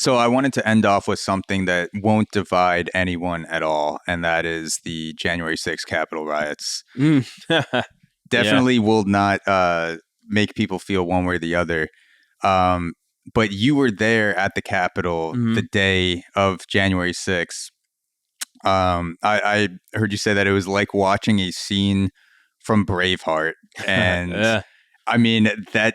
So I wanted to end off with something that won't divide anyone at all, and that is the January 6th Capitol riots. Definitely will not make people feel one way or the other. But you were there at the Capitol the day of January 6th. I heard you say that it was like watching a scene from Braveheart. And I mean, that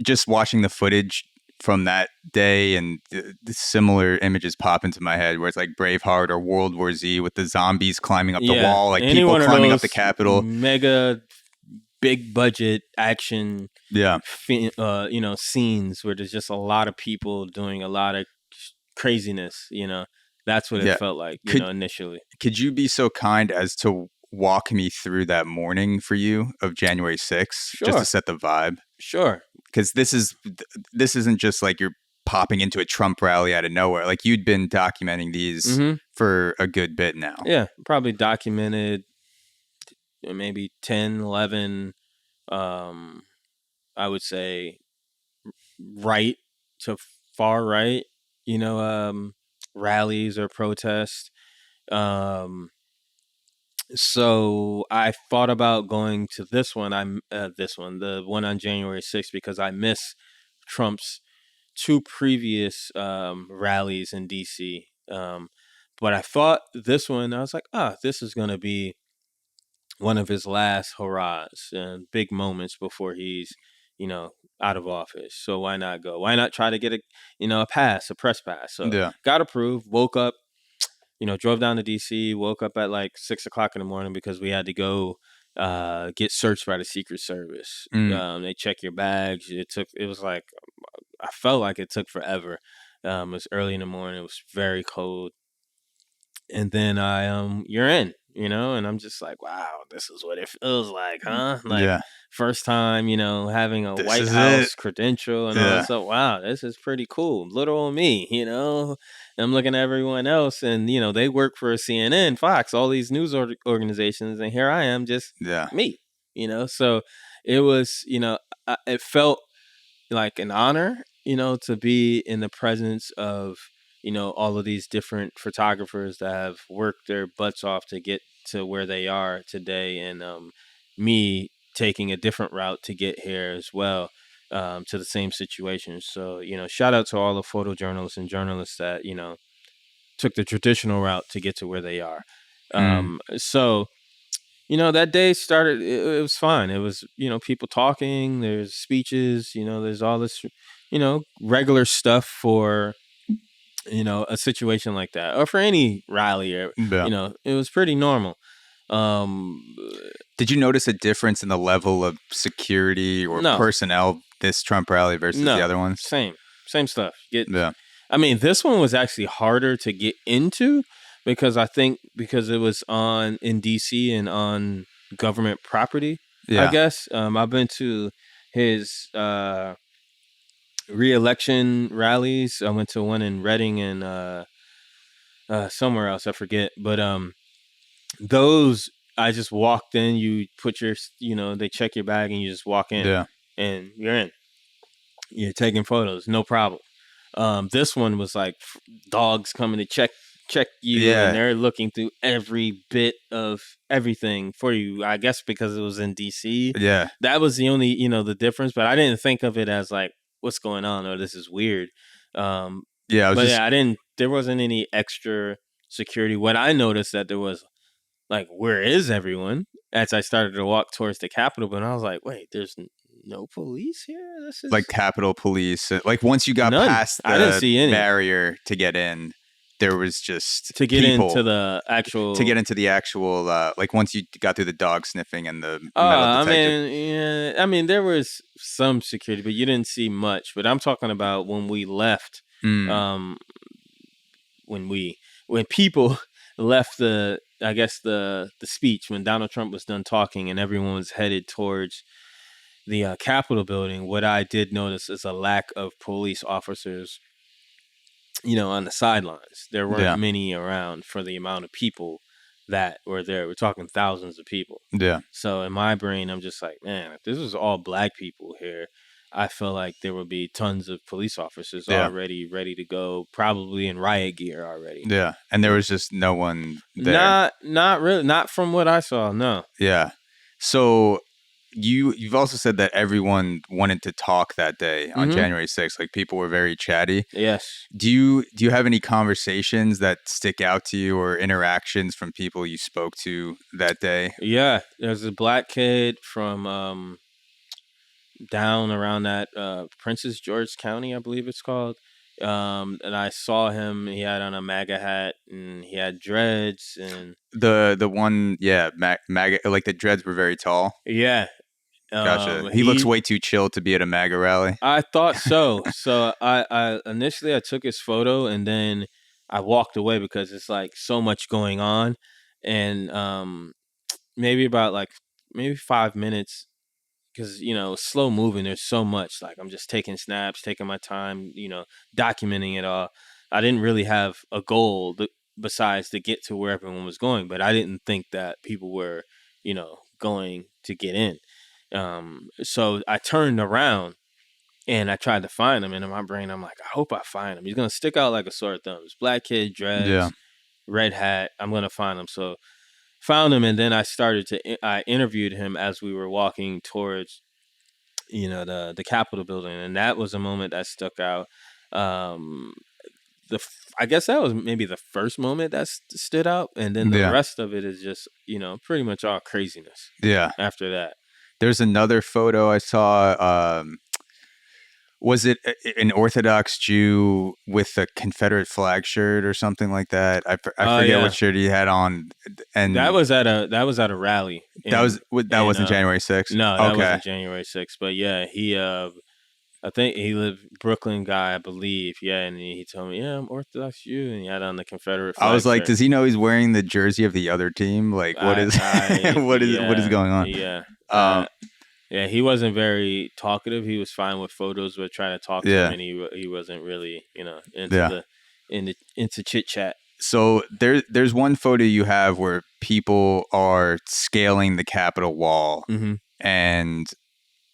just watching the footage from that day and the similar images pop into my head where it's like Braveheart or World War Z with the zombies climbing up the wall, like people climbing up the Capitol. Mega big budget action, scenes where there's just a lot of people doing a lot of craziness, That's what it felt like, initially. Could you be so kind as to walk me through that morning for you of January 6th, just to set the vibe? Sure. Because this isn't just like you're popping into a Trump rally out of nowhere. Like you'd been documenting these for a good bit now. Yeah, probably documented maybe 10, 11, I would say right to far right, rallies or protests. So I thought about going to this one. The one on January 6th, because I miss Trump's two previous rallies in DC. But I thought this one, I was like, this is going to be one of his last hurrahs and big moments before he's, out of office. So why not go? Why not try to get a press pass? So got approved, woke up, drove down to DC, woke up at like 6 o'clock in the morning because we had to go get searched by the Secret Service. They check your bags. I felt like it took forever. It was early in the morning. It was very cold. And then you're in, and I'm just like, wow, this is what it feels like, huh? Like first time, having a White House credential and all that stuff. Wow, this is pretty cool. Little old me, I'm looking at everyone else and, they work for CNN, Fox, all these news organizations. And here I am, just me, So it was, it felt like an honor, to be in the presence of, all of these different photographers that have worked their butts off to get to where they are today. And me taking a different route to get here as well, to the same situation. So, shout out to all the photojournalists and journalists that, took the traditional route to get to where they are. So, that day started, it was fine. It was, people talking, there's speeches, there's all this, regular stuff for, a situation like that, or for any rally, or, it was pretty normal. Did you notice a difference in the level of security or personnel this Trump rally versus the other ones? Same stuff. I mean, this one was actually harder to get into because it was in DC and on government property. I guess I've been to his re-election rallies. I went to one in Reading and somewhere else, I forget. But those, I just walked in. You put your, they check your bag and you just walk in, and you're in. You're taking photos, no problem. This one was like dogs coming to check you, and they're looking through every bit of everything for you. I guess because it was in DC. Yeah, that was the only the difference. But I didn't think of it as like, what's going on, or this is weird. I didn't. There wasn't any extra security. What I noticed that there was, like, where is everyone? As I started to walk towards the Capitol, but I was like, wait, there's no police here? This is like Capitol Police. Like once you got past the I didn't see any barrier to get in, there was just to get people, into the actual like once you got through the dog sniffing and the metal detector. I mean, there was some security, but you didn't see much. But I'm talking about when we left. When people left the speech, when Donald Trump was done talking and everyone was headed towards the Capitol building, what I did notice is a lack of police officers, on the sidelines. There weren't many around for the amount of people that were there. We're talking thousands of people. Yeah. So in my brain, I'm just like, man, if this was all black people here, I feel like there would be tons of police officers already ready to go, probably in riot gear already. Yeah, and there was just no one there. Not really, not from what I saw. No. Yeah. So you've also said that everyone wanted to talk that day on January 6th. Like, people were very chatty. Yes. Do you have any conversations that stick out to you, or interactions from people you spoke to that day? Yeah, there's a black kid from down around that Princess George County, I believe it's called. And I saw him. He had on a MAGA hat and he had dreads and The one, yeah, MAGA, like the dreads were very tall. Yeah. Gotcha. He looks way too chill to be at a MAGA rally. I thought so. So I initially I took his photo and then I walked away because it's like so much going on, and maybe about like maybe 5 minutes, because slow moving. There's so much. Like, I'm just taking snaps, taking my time, documenting it all. I didn't really have a goal besides to get to where everyone was going, but I didn't think that people were, going to get in. So I turned around and I tried to find him, and in my brain, I'm like, I hope I find him. He's gonna stick out like a sore thumb. This black kid, dreads, red hat. I'm gonna find him. So found him, and then I interviewed him as we were walking towards, the Capitol building, and that was a moment that stuck out. I guess that was maybe the first moment that stood out, and then the rest of it is just pretty much all craziness. Yeah. After that, there's another photo I saw. Was it an Orthodox Jew with a Confederate flag shirt or something like that? I forget what shirt he had on. And that was at a rally. That wasn't January 6th? No, that wasn't January 6th. But yeah, I think he lived Brooklyn guy, I believe. Yeah, and he told me, yeah, I'm Orthodox Jew, and he had on the Confederate flag. I was like, shirt. does he know he's wearing the jersey of the other team? Like, what is what is going on? Yeah. Yeah, he wasn't very talkative. He was fine with photos, but trying to talk to him, and he wasn't really, into chit chat. So there's one photo you have where people are scaling the Capitol wall, and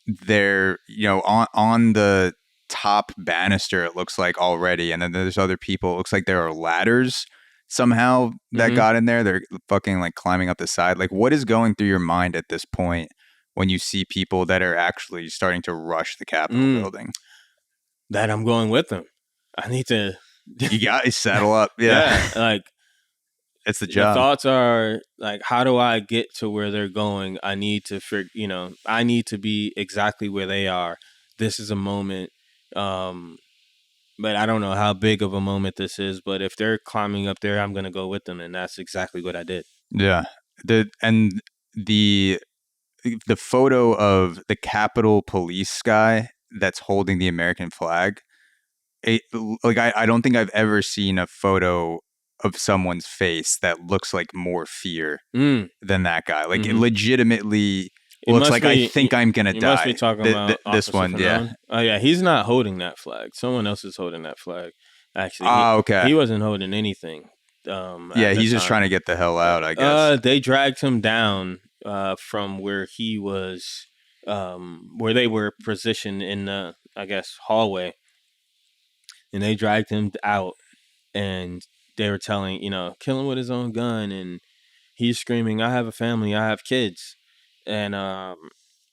they're on the top banister, it looks like, already, and then there's other people. It looks like there are ladders somehow that got in there. They're fucking like climbing up the side. Like, what is going through your mind at this point when you see people that are actually starting to rush the Capitol building? That I'm going with them. I need to. You got to saddle up. Yeah. Like, it's the job. The thoughts are like, how do I get to where they're going? I need to I need to be exactly where they are. This is a moment. But I don't know how big of a moment this is. But if they're climbing up there, I'm going to go with them. And that's exactly what I did. Yeah. The photo of the Capitol Police guy that's holding the American flag, I don't think I've ever seen a photo of someone's face that looks like more fear than that guy. Like, it legitimately looks like, I think I'm gonna die. Must be talking about this one, Fanone. yeah. Oh yeah, he's not holding that flag. Someone else is holding that flag. Actually, okay. He wasn't holding anything. Yeah, he's just trying to get the hell out, I guess. They dragged him down from where he was, where they were positioned in the, I guess, hallway, and they dragged him out, and they were telling, kill him with his own gun, and he's screaming, "I have a family, I have kids," and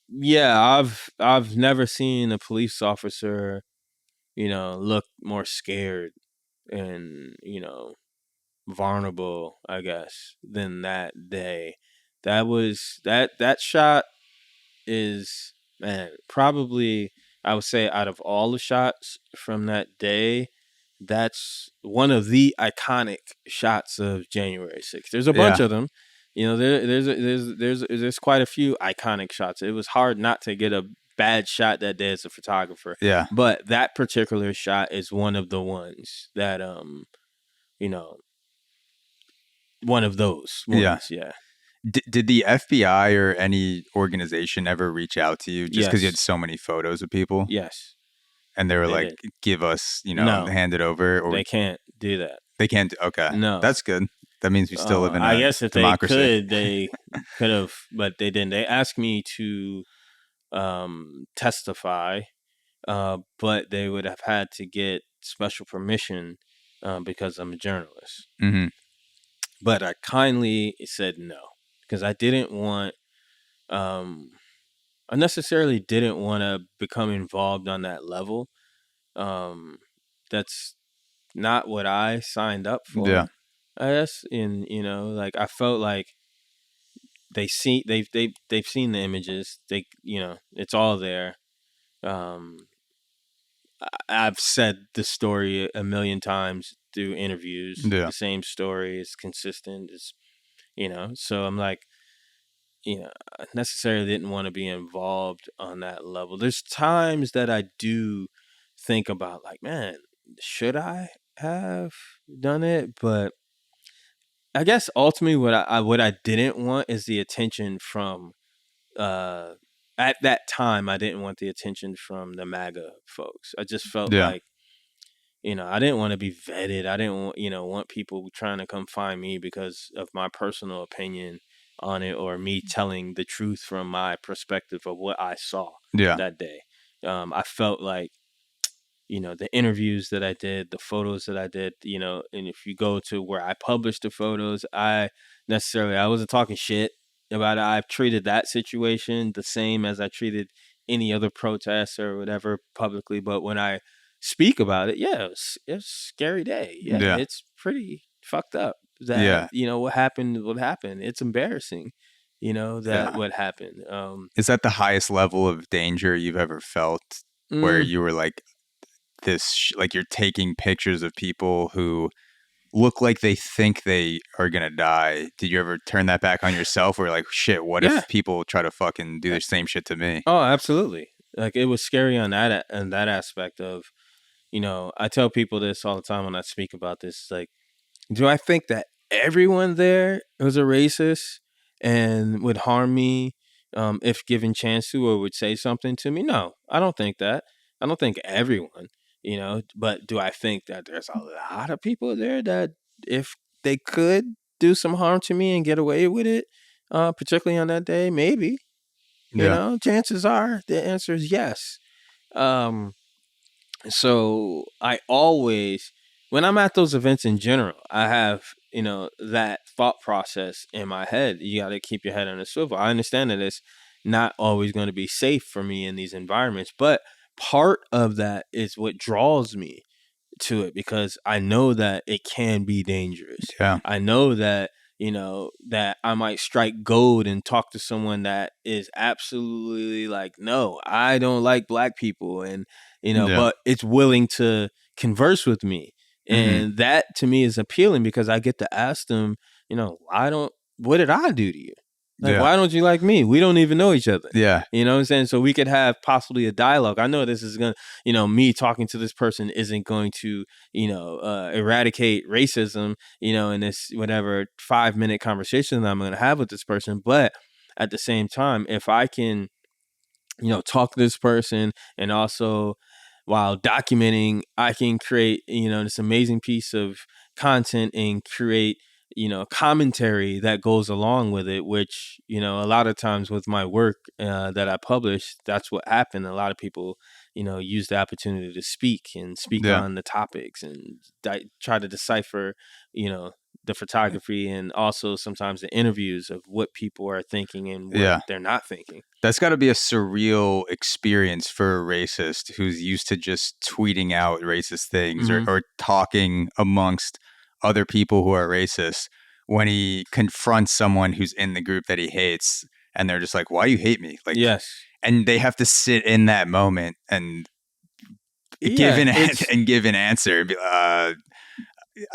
yeah, I've never seen a police officer, look more scared and vulnerable, I guess, than that day. That shot is, man, probably, I would say, out of all the shots from that day, that's one of the iconic shots of January 6th. There's a bunch of them. There's quite a few iconic shots. It was hard not to get a bad shot that day as a photographer. Yeah. But that particular shot is one of the ones that one of those ones. Yeah. Did the FBI or any organization ever reach out to you just because you had so many photos of people? Yes. And they were like, give us, hand it over? Or they can't do that. They can't? Okay. No. That's good. That means we still live in a I guess if democracy. they could have, but they didn't. They asked me to testify but they would have had to get special permission because I'm a journalist. Mm-hmm. But I kindly said no because I didn't want. I necessarily didn't want to become involved on that level. Um, that's not what I signed up Yeah. for. I guess, and like I felt like they've seen the images. It's all there. Um, I've said the story a million times through interviews. Yeah. The same story is consistent. So I'm like, I necessarily didn't want to be involved on that level. There's times that I do think about, like, man, should I have done it? But I guess ultimately, what I didn't want is the attention from. At that time, I didn't want the attention from the MAGA folks. I just felt Yeah. like, I didn't want to be vetted. I didn't want people trying to come find me because of my personal opinion on it or me telling the truth from my perspective of what I saw Yeah. that day. I felt like, the interviews that I did, the photos that I did, and if you go to where I published the photos, I wasn't talking shit about it. I've treated that situation the same as I treated any other protest or whatever publicly. But when I speak about it, yeah, it's a scary day. Yeah, Yeah. it's pretty fucked up that, Yeah. what happened. It's embarrassing, that Yeah. what happened. Is that the highest level of danger you've ever felt where Mm, you were like like you're taking pictures of people who look like they think they are going to die? Did you ever turn that back on yourself or like, shit, what yeah. if people try to fucking do the same shit to me? Oh, absolutely. Like it was scary on that aspect of, I tell people this all the time when I speak about this. Like, do I think that everyone there was a racist and would harm me if given chance to, or would say something to me? No, I don't think that. I don't think everyone, but do I think that there's a lot of people there that if they could do some harm to me and get away with it, particularly on that day, maybe, Yeah. chances are the answer is yes. Um, so I always, when I'm at those events in general, I have, that thought process in my head. You got to keep your head on a swivel. I understand that it's not always going to be safe for me in these environments, but part of that is what draws me to it because I know that it can be dangerous. Yeah. I know that, that I might strike gold and talk to someone that is absolutely like, no, I don't like black people. And, Yeah. but it's willing to converse with me. Mm-hmm. And that to me is appealing because I get to ask them, what did I do to you? Like, Yeah. why don't you like me? We don't even know each other. Yeah. You know what I'm saying? So we could have possibly a dialogue. I know this is going to, me talking to this person isn't going to, eradicate racism, in this whatever 5-minute conversation that I'm going to have with this person. But at the same time, if I can, talk to this person and also while documenting, I can create, this amazing piece of content and create, commentary that goes along with it, which, a lot of times with my work that I publish, that's what happened. A lot of people, use the opportunity to speak Yeah. on the topics and try to decipher, the photography and also sometimes the interviews of what people are thinking and what Yeah. they're not thinking. That's got to be a surreal experience for a racist who's used to just tweeting out racist things Mm-hmm. or talking amongst other people who are racist when he confronts someone who's in the group that he hates and they're just like, why you hate me? Like, Yes. and they have to sit in that moment and give Yeah, give an answer.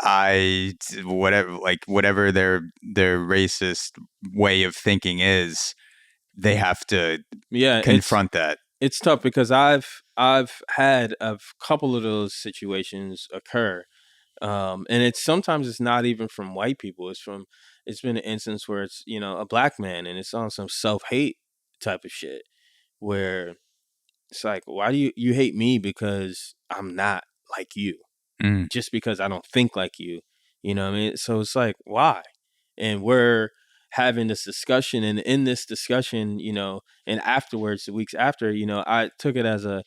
I whatever their racist way of thinking is, they have to yeah, confront that. it's tough because I've had a couple of those situations occur, and it's sometimes it's not even from white people. It's been an instance where it's a black man and it's on some self hate type of shit where it's like, why do you hate me because I'm not like you, Mm. just because I don't think like you, you know what I mean? So it's like, why? And we're having this discussion, and in this discussion, and afterwards, the weeks after, I took it as a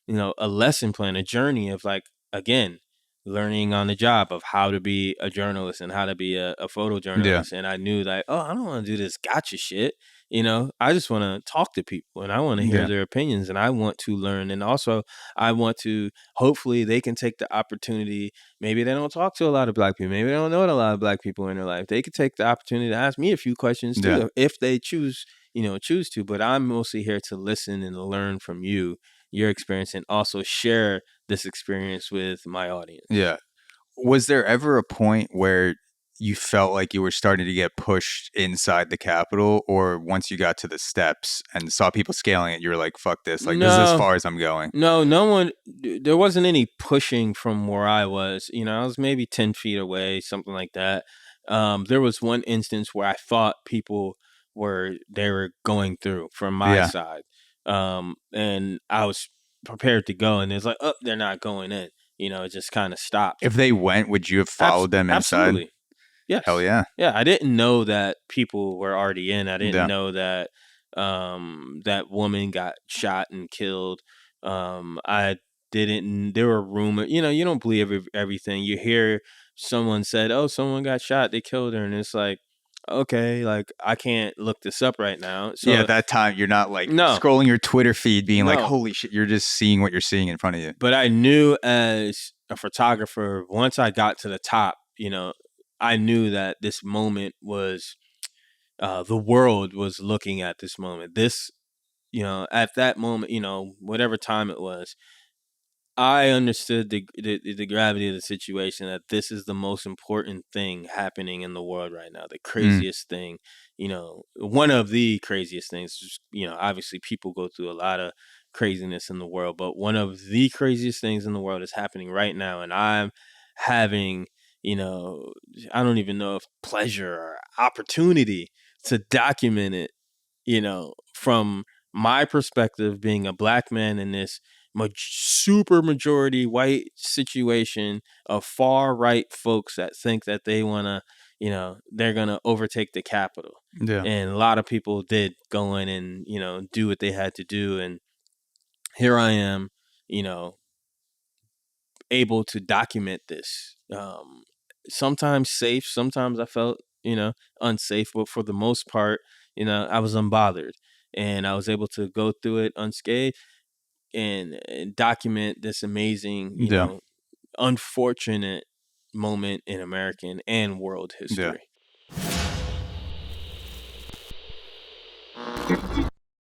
a lesson plan, a journey of like, again, learning on the job of how to be a journalist and how to be a Yeah. photojournalist. And I knew like, oh, I don't want to do this gotcha shit. I just want to talk to people and I want to hear Yeah. their opinions and I want to learn. And also I want to, hopefully they can take the opportunity. Maybe they don't talk to a lot of Black people. Maybe they don't know a lot of Black people in their life. They could take the opportunity to ask me a few questions too, Yeah. if they choose to. But I'm mostly here to listen and learn from you, your experience, and also share this experience with my audience. Yeah. Was there ever a point where you felt like you were starting to get pushed inside the Capitol, or once you got to the steps and saw people scaling it, you were like, fuck this, like, this is as far as I'm going? No one, there wasn't any pushing from where I was. I was maybe 10 feet away, something like that. There was one instance where I thought people they were going through from my Yeah. side. And I was prepared to go, and it's like, oh, they're not going in. It just kind of stopped. If they went, would you have followed them inside? Absolutely. Yes. Hell yeah. Yeah, I didn't know that people were already in. I didn't Yeah. know that that woman got shot and killed. I didn't. There were rumors. You don't believe everything. You hear someone said, "Oh, someone got shot. They killed her," and it's like, okay, like I can't look this up right now. So yeah, at that time, you're not like No. scrolling your Twitter feed being like, No. holy shit, you're just seeing what you're seeing in front of you. But I knew as a photographer, once I got to the top, I knew that this moment was, the world was looking at this moment. This, at that moment, whatever time it was, I understood the gravity of the situation, that this is the most important thing happening in the world right now. The craziest thing, one of the craziest things. Obviously people go through a lot of craziness in the world, but one of the craziest things in the world is happening right now, and I'm having, I don't even know if pleasure or opportunity to document it, from my perspective, being a Black man in this super majority white situation of far right folks that think that they want to, they're going to overtake the Capitol. Yeah. And a lot of people did go in and, do what they had to do. And here I am, able to document this. Sometimes safe, sometimes I felt, unsafe, but for the most part, I was unbothered and I was able to go through it unscathed and document this amazing, Yeah. unfortunate moment in American and world history.